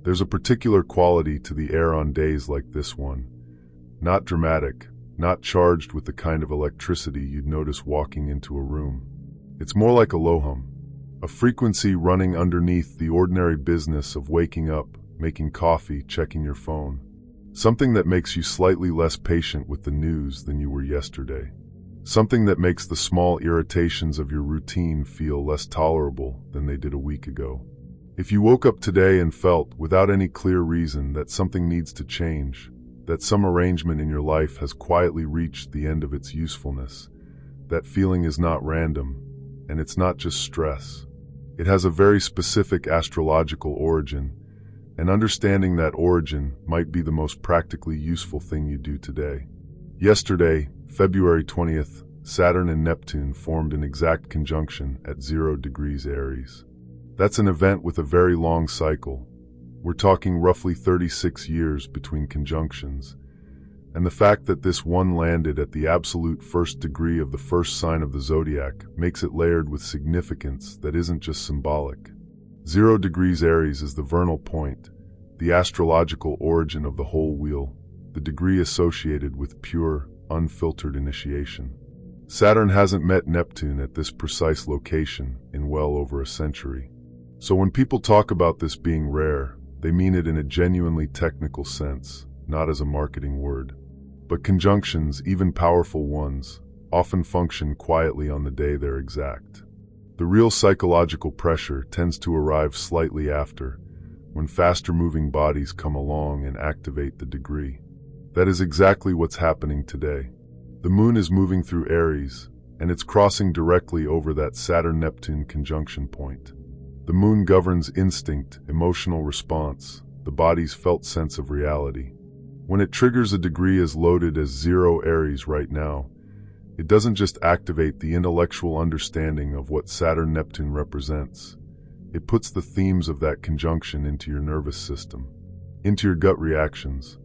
There's a particular quality to the air on days like this one. Not dramatic, not charged with the kind of electricity you'd notice walking into a room. It's more like a low hum, a frequency running underneath the ordinary business of waking up, making coffee, checking your phone. Something that makes you slightly less patient with the news than you were yesterday. Something that makes the small irritations of your routine feel less tolerable than they did a week ago. If you woke up today and felt, without any clear reason, that something needs to change, that some arrangement in your life has quietly reached the end of its usefulness, that feeling is not random, and it's not just stress. It has a very specific astrological origin, and understanding that origin might be the most practically useful thing you do today. Yesterday, February 20th, Saturn and Neptune formed an exact conjunction at 0 degrees Aries. That's an event with a very long cycle. We're talking roughly 36 years between conjunctions, and the fact that this one landed at the absolute first degree of the first sign of the zodiac makes it layered with significance that isn't just symbolic. 0 degrees Aries is the vernal point, the astrological origin of the whole wheel, the degree associated with pure, unfiltered initiation. Saturn hasn't met Neptune at this precise location in well over a century. So when people talk about this being rare, they mean it in a genuinely technical sense, not as a marketing word. But conjunctions, even powerful ones, often function quietly on the day they're exact. The real psychological pressure tends to arrive slightly after, when faster-moving bodies come along and activate the degree. That is exactly what's happening today. The moon is moving through Aries, and it's crossing directly over that Saturn-Neptune conjunction point. The moon governs instinct, emotional response, the body's felt sense of reality. When it triggers a degree as loaded as 0 Aries right now, it doesn't just activate the intellectual understanding of what Saturn-Neptune represents. It puts the themes of that conjunction into your nervous system, into your gut reactions,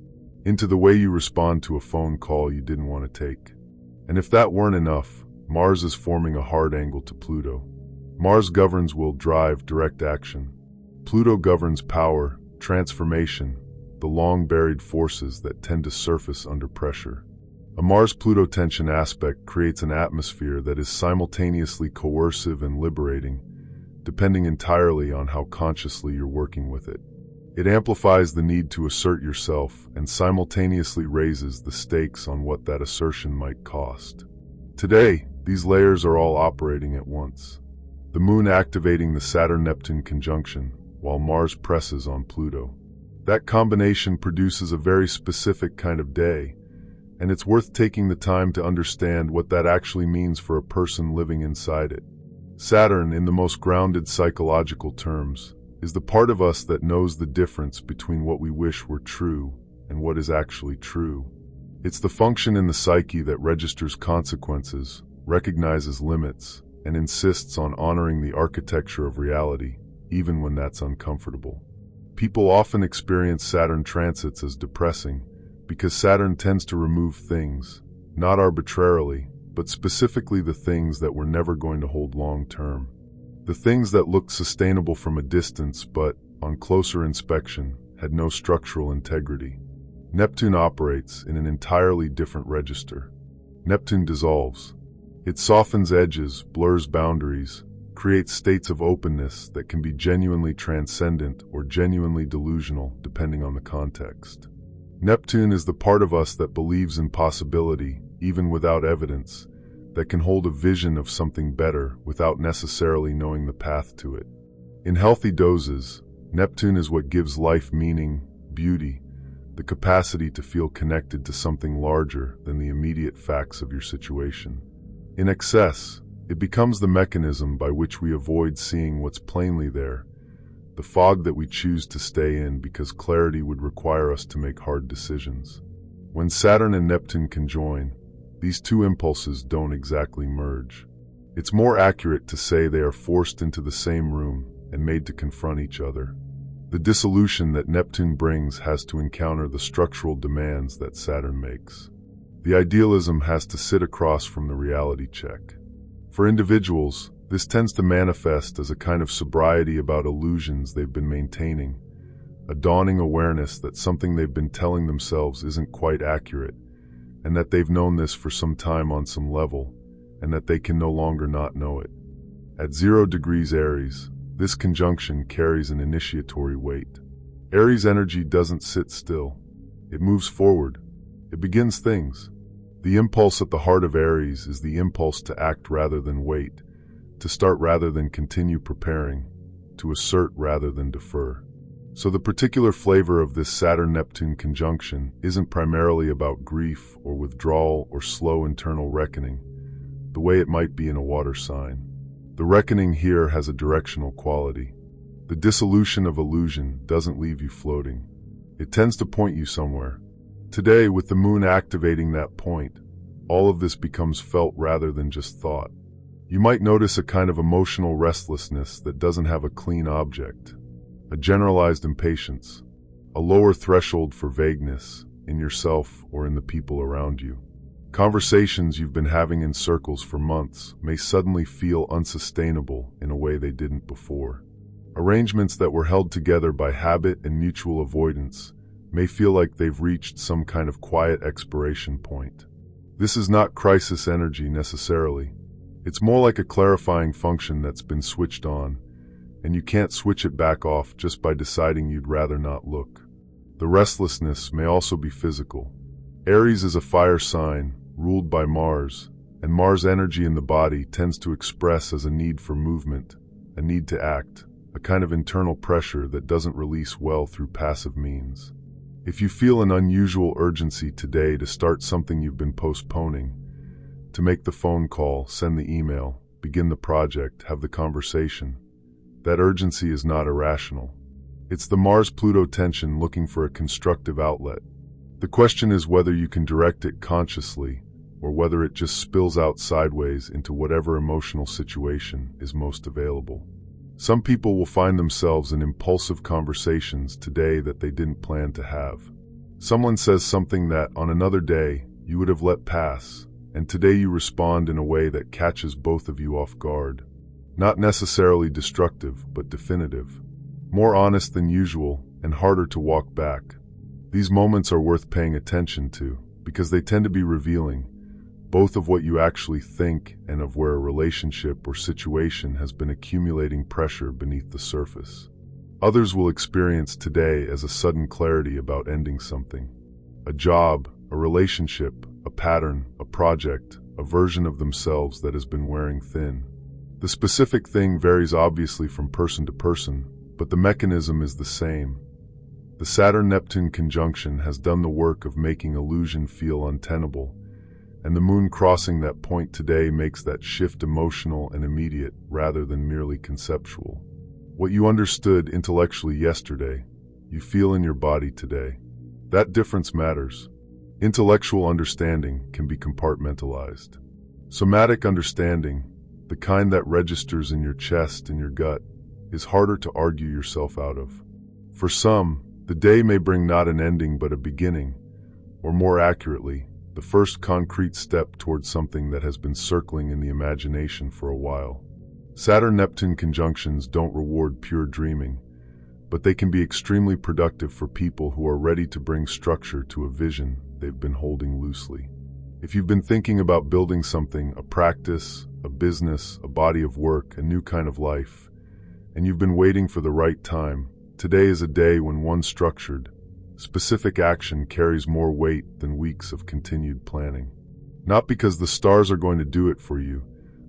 into the way you respond to a phone call you didn't want to take. And if that weren't enough, Mars is forming a hard angle to Pluto. Mars governs will, drive, direct action. Pluto governs power, transformation, the long-buried forces that tend to surface under pressure. A Mars-Pluto tension aspect creates an atmosphere that is simultaneously coercive and liberating, depending entirely on how consciously you're working with it. It amplifies the need to assert yourself and simultaneously raises the stakes on what that assertion might cost. Today, these layers are all operating at once. The moon activating the Saturn-Neptune conjunction, while Mars presses on Pluto. That combination produces a very specific kind of day, and it's worth taking the time to understand what that actually means for a person living inside it. Saturn, in the most grounded psychological terms, is the part of us that knows the difference between what we wish were true and what is actually true. It's the function in the psyche that registers consequences, recognizes limits, and insists on honoring the architecture of reality, even when that's uncomfortable. People often experience Saturn transits as depressing because Saturn tends to remove things, not arbitrarily, but specifically the things that were never going to hold long term. The things that looked sustainable from a distance but, on closer inspection, had no structural integrity. Neptune operates in an entirely different register. Neptune dissolves. It softens edges, blurs boundaries, creates states of openness that can be genuinely transcendent or genuinely delusional, depending on the context. Neptune is the part of us that believes in possibility, even without evidence, that can hold a vision of something better without necessarily knowing the path to it. In healthy doses, Neptune is what gives life meaning, beauty, the capacity to feel connected to something larger than the immediate facts of your situation. In excess, it becomes the mechanism by which we avoid seeing what's plainly there, the fog that we choose to stay in because clarity would require us to make hard decisions. When Saturn and Neptune conjoin, these two impulses don't exactly merge. It's more accurate to say they are forced into the same room and made to confront each other. The dissolution that Neptune brings has to encounter the structural demands that Saturn makes. The idealism has to sit across from the reality check. For individuals, this tends to manifest as a kind of sobriety about illusions they've been maintaining, a dawning awareness that something they've been telling themselves isn't quite accurate, and that they've known this for some time on some level, and that they can no longer not know it. At 0 degrees Aries, this conjunction carries an initiatory weight. Aries energy doesn't sit still. It moves forward. It begins things. The impulse at the heart of Aries is the impulse to act rather than wait, to start rather than continue preparing, to assert rather than defer. So the particular flavor of this Saturn-Neptune conjunction isn't primarily about grief or withdrawal or slow internal reckoning, the way it might be in a water sign. The reckoning here has a directional quality. The dissolution of illusion doesn't leave you floating. It tends to point you somewhere. Today, with the moon activating that point, all of this becomes felt rather than just thought. You might notice a kind of emotional restlessness that doesn't have a clean object, a generalized impatience, a lower threshold for vagueness in yourself or in the people around you. Conversations you've been having in circles for months may suddenly feel unsustainable in a way they didn't before. Arrangements that were held together by habit and mutual avoidance may feel like they've reached some kind of quiet expiration point. This is not crisis energy necessarily. It's more like a clarifying function that's been switched on, and you can't switch it back off just by deciding you'd rather not look. The restlessness may also be physical. Aries is a fire sign, ruled by Mars, and Mars energy in the body tends to express as a need for movement, a need to act, a kind of internal pressure that doesn't release well through passive means. If you feel an unusual urgency today to start something you've been postponing, to make the phone call, send the email, begin the project, have the conversation, that urgency is not irrational. It's the Mars-Pluto tension looking for a constructive outlet. The question is whether you can direct it consciously or whether it just spills out sideways into whatever emotional situation is most available. Some people will find themselves in impulsive conversations today that they didn't plan to have. Someone says something that, on another day, you would have let pass, and today you respond in a way that catches both of you off guard. Not necessarily destructive, but definitive. More honest than usual, and harder to walk back. These moments are worth paying attention to, because they tend to be revealing, both of what you actually think and of where a relationship or situation has been accumulating pressure beneath the surface. Others will experience today as a sudden clarity about ending something. A job, a relationship, a pattern, a project, a version of themselves that has been wearing thin. The specific thing varies obviously from person to person, but the mechanism is the same. The Saturn-Neptune conjunction has done the work of making illusion feel untenable, and the moon crossing that point today makes that shift emotional and immediate rather than merely conceptual. What you understood intellectually yesterday, you feel in your body today. That difference matters. Intellectual understanding can be compartmentalized. Somatic understanding, the kind that registers in your chest and your gut, is harder to argue yourself out of. For some, the day may bring not an ending but a beginning, or more accurately, the first concrete step towards something that has been circling in the imagination for a while. Saturn-Neptune conjunctions don't reward pure dreaming, but they can be extremely productive for people who are ready to bring structure to a vision they've been holding loosely. If you've been thinking about building something, a practice, a business, a body of work, a new kind of life, and you've been waiting for the right time, today is a day when one structured, specific action carries more weight than weeks of continued planning. Not because the stars are going to do it for you,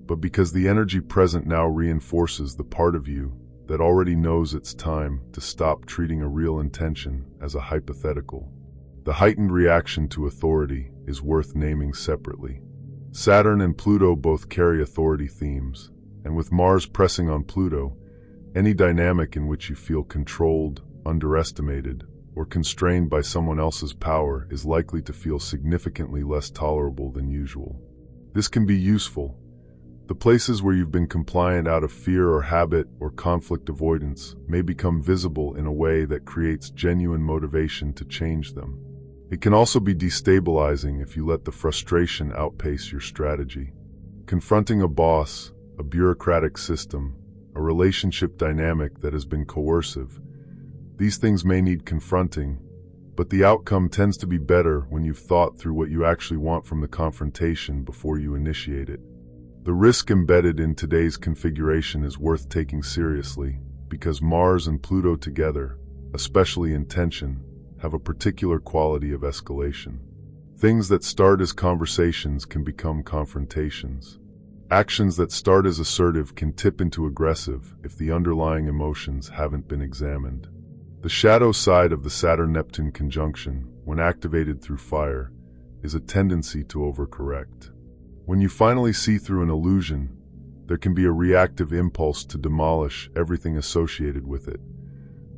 but because the energy present now reinforces the part of you that already knows it's time to stop treating a real intention as a hypothetical. The heightened reaction to authority is worth naming separately. Saturn and Pluto both carry authority themes, and with Mars pressing on Pluto, any dynamic in which you feel controlled, underestimated, or constrained by someone else's power is likely to feel significantly less tolerable than usual. This can be useful. The places where you've been compliant out of fear or habit or conflict avoidance may become visible in a way that creates genuine motivation to change them. It can also be destabilizing if you let the frustration outpace your strategy. Confronting a boss, a bureaucratic system, a relationship dynamic that has been coercive, These things may need confronting, but the outcome tends to be better when you've thought through what you actually want from the confrontation before you initiate it. The risk embedded in today's configuration is worth taking seriously, because Mars and Pluto together, especially in tension, have a particular quality of escalation. Things that start as conversations can become confrontations. Actions that start as assertive can tip into aggressive if the underlying emotions haven't been examined. The shadow side of the Saturn-Neptune conjunction, when activated through fire, is a tendency to overcorrect. When you finally see through an illusion, there can be a reactive impulse to demolish everything associated with it,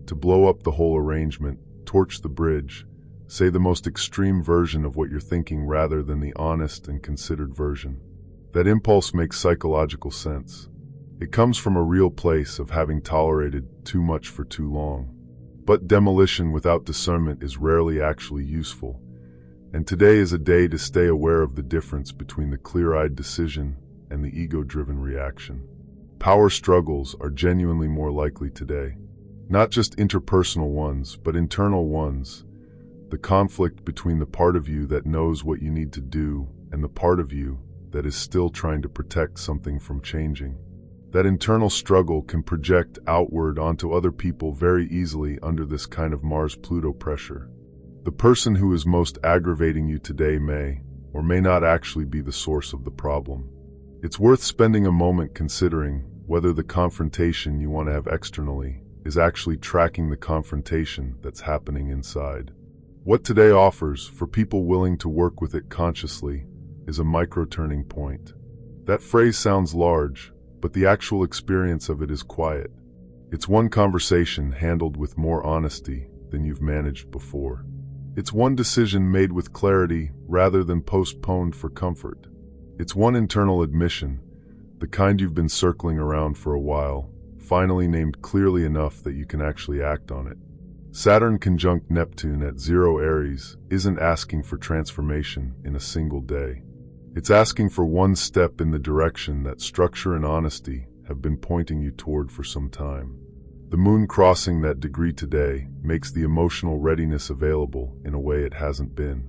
to blow up the whole arrangement, torch the bridge, say the most extreme version of what you're thinking rather than the honest and considered version. That impulse makes psychological sense. It comes from a real place of having tolerated too much for too long. But demolition without discernment is rarely actually useful, and today is a day to stay aware of the difference between the clear-eyed decision and the ego-driven reaction. Power struggles are genuinely more likely today. Not just interpersonal ones, but internal ones. The conflict between the part of you that knows what you need to do and the part of you that is still trying to protect something from changing. That internal struggle can project outward onto other people very easily under this kind of Mars-Pluto pressure. The person who is most aggravating you today may or may not actually be the source of the problem. It's worth spending a moment considering whether the confrontation you want to have externally is actually tracking the confrontation that's happening inside. What today offers, for people willing to work with it consciously, is a micro-turning point. That phrase sounds large, but the actual experience of it is quiet. It's one conversation handled with more honesty than you've managed before. It's one decision made with clarity rather than postponed for comfort. It's one internal admission, the kind you've been circling around for a while, finally named clearly enough that you can actually act on it. Saturn conjunct Neptune at 0 Aries isn't asking for transformation in a single day. It's asking for one step in the direction that structure and honesty have been pointing you toward for some time. The moon crossing that degree today makes the emotional readiness available in a way it hasn't been.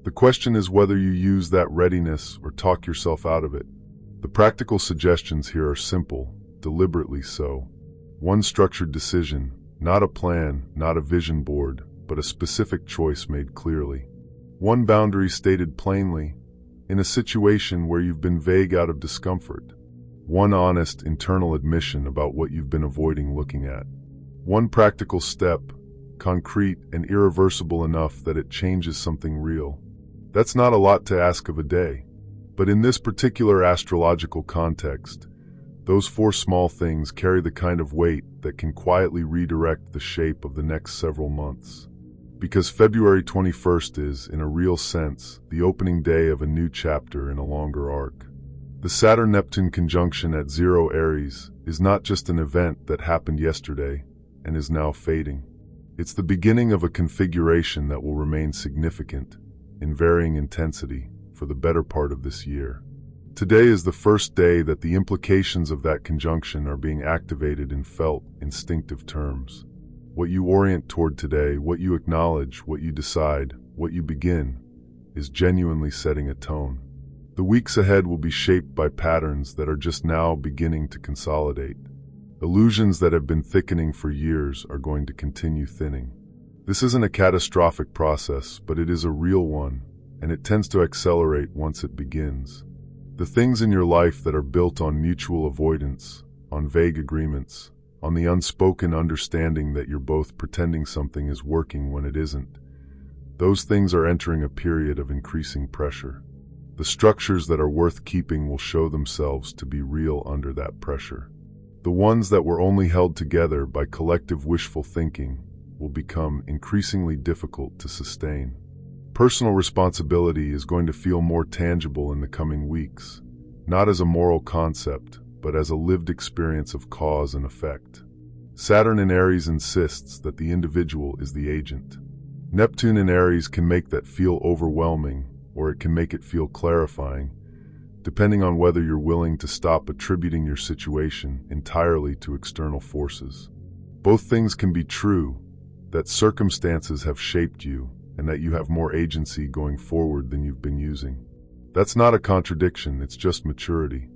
The question is whether you use that readiness or talk yourself out of it. The practical suggestions here are simple, deliberately so. One structured decision, not a plan, not a vision board, but a specific choice made clearly. One boundary stated plainly, in a situation where you've been vague out of discomfort. One honest internal admission about what you've been avoiding looking at. One practical step, concrete and irreversible enough that it changes something real. That's not a lot to ask of a day. But in this particular astrological context, those 4 small things carry the kind of weight that can quietly redirect the shape of the next several months. Because February 21st is, in a real sense, the opening day of a new chapter in a longer arc. The Saturn-Neptune conjunction at 0 Aries is not just an event that happened yesterday and is now fading. It's the beginning of a configuration that will remain significant, in varying intensity, for the better part of this year. Today is the first day that the implications of that conjunction are being activated in felt, instinctive terms. What you orient toward today, what you acknowledge, what you decide, what you begin, is genuinely setting a tone. The weeks ahead will be shaped by patterns that are just now beginning to consolidate. Illusions that have been thickening for years are going to continue thinning. This isn't a catastrophic process, but it is a real one, and it tends to accelerate once it begins. The things in your life that are built on mutual avoidance, on vague agreements, on the unspoken understanding that you're both pretending something is working when it isn't, those things are entering a period of increasing pressure. The structures that are worth keeping will show themselves to be real under that pressure. The ones that were only held together by collective wishful thinking will become increasingly difficult to sustain. Personal responsibility is going to feel more tangible in the coming weeks, not as a moral concept, but as a lived experience of cause and effect. Saturn in Aries insists that the individual is the agent. Neptune in Aries can make that feel overwhelming, or it can make it feel clarifying, depending on whether you're willing to stop attributing your situation entirely to external forces. Both things can be true, that circumstances have shaped you and that you have more agency going forward than you've been using. That's not a contradiction, it's just maturity.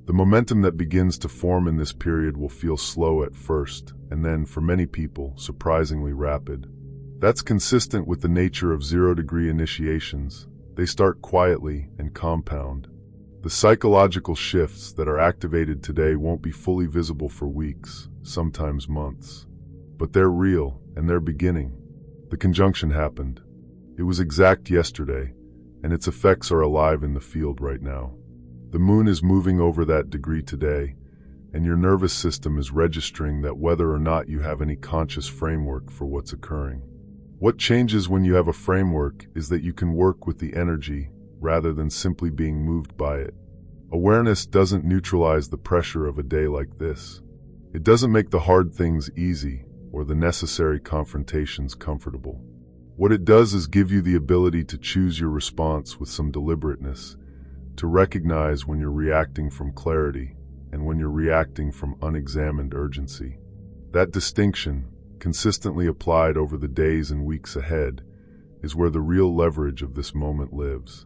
The momentum that begins to form in this period will feel slow at first, and then, for many people, surprisingly rapid. That's consistent with the nature of zero-degree initiations. They start quietly and compound. The psychological shifts that are activated today won't be fully visible for weeks, sometimes months. But they're real, and they're beginning. The conjunction happened. It was exact yesterday, and its effects are alive in the field right now. The moon is moving over that degree today, and your nervous system is registering that whether or not you have any conscious framework for what's occurring. What changes when you have a framework is that you can work with the energy rather than simply being moved by it. Awareness doesn't neutralize the pressure of a day like this. It doesn't make the hard things easy or the necessary confrontations comfortable. What it does is give you the ability to choose your response with some deliberateness, to recognize when you're reacting from clarity and when you're reacting from unexamined urgency. That distinction, consistently applied over the days and weeks ahead, is where the real leverage of this moment lives.